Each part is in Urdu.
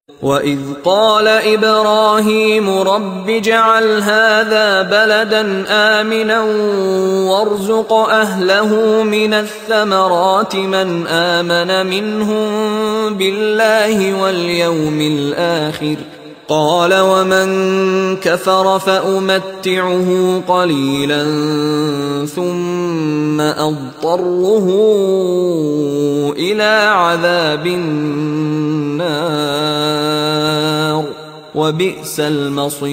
وَإِذْ قَالَ إِبْرَاهِيمُ رَبِّ اجْعَلْ هَذَا بَلَدًا آمِنًا وَارْزُقْ أَهْلَهُ مِنَ الثَّمَرَاتِ مَنْ آمَنَ مِنْهُمْ بِاللَّهِ وَالْيَوْمِ الْآخِرِ قَالَ وَمَنْ كَفَرَ فَأُمَتِّعُهُ قَلِيلًا ثُمَّ أَضْطَرُّهُ إِلَى عَذَابِ النَّارِ وَبِئْسَ الْمَصِيرُ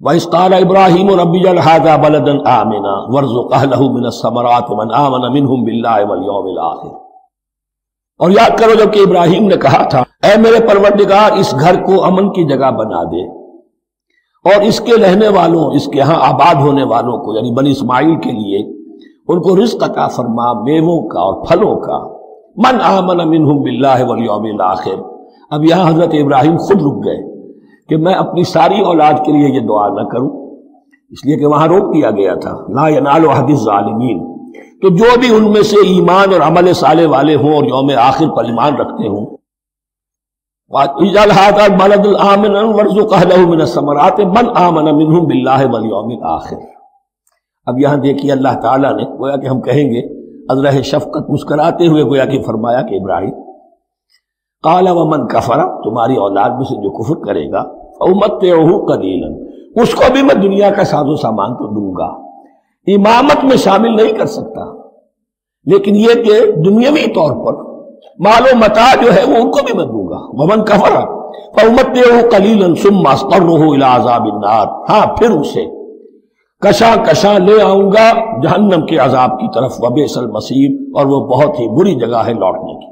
وَإِذْ قَالَ إِبْرَاهِيمُ رَبِّ اجْعَلْ هَذَا بَلَدًا آمِنًا وَارْزُقْ أَهْلَهُ مِنَ الثَّمَرَاتِ مَنْ آمَنَ مِنْهُمْ بِاللَّهِ وَالْيَوْمِ الْآخِرِ۔ اور یاد کرو جب کہ ابراہیم نے کہا تھا اے میرے پروردگار اس گھر کو امن کی جگہ بنا دے اور اس کے رہنے والوں اس کے ہاں آباد ہونے والوں کو یعنی بنی اسماعیل کے لیے ان کو رزق عطا فرما میووں کا اور پھلوں کا۔ من آمن منہم باللہ والیوم الآخر، اب یہاں حضرت ابراہیم خود رک گئے کہ میں اپنی ساری اولاد کے لیے یہ دعا نہ کروں، اس لیے کہ وہاں روک دیا گیا تھا لا ینال عہد الظالمین، تو جو بھی ان میں سے ایمان اور عمل صالح والے ہوں اور یوم آخر پر ایمان رکھتے ہوں اجعل ھذا البلد آمنا وارزق اہلہ من الثمرات من آمن منہم باللہ والیوم الآخر۔ اب یہاں دیکھیے اللہ تعالیٰ نے گویا کہ ہم کہیں گے ازرہ شفقت مسکراتے ہوئے گویا کہ فرمایا کہ ابراہیم قال ومن کفر، تمہاری اولاد میں سے جو کفر کرے گا فأمتعہ قلیلا، اس کو بھی میں دنیا کا ساز و سامان تو دوں گا، امامت میں شامل نہیں کر سکتا، لیکن یہ کہ دنیاوی طور پر مال و متاع جو ہے وہ ان کو بھی میں دوں گا۔ ومن کفر فأمتعہ قلیلا ثم اضطرہ الی عذاب النار، ہاں پھر اسے کشاں کشاں لے آؤں گا جہنم کے عذاب کی طرف، وبئس المصیر، اور وہ بہت ہی بری جگہ ہے لوٹنے کی۔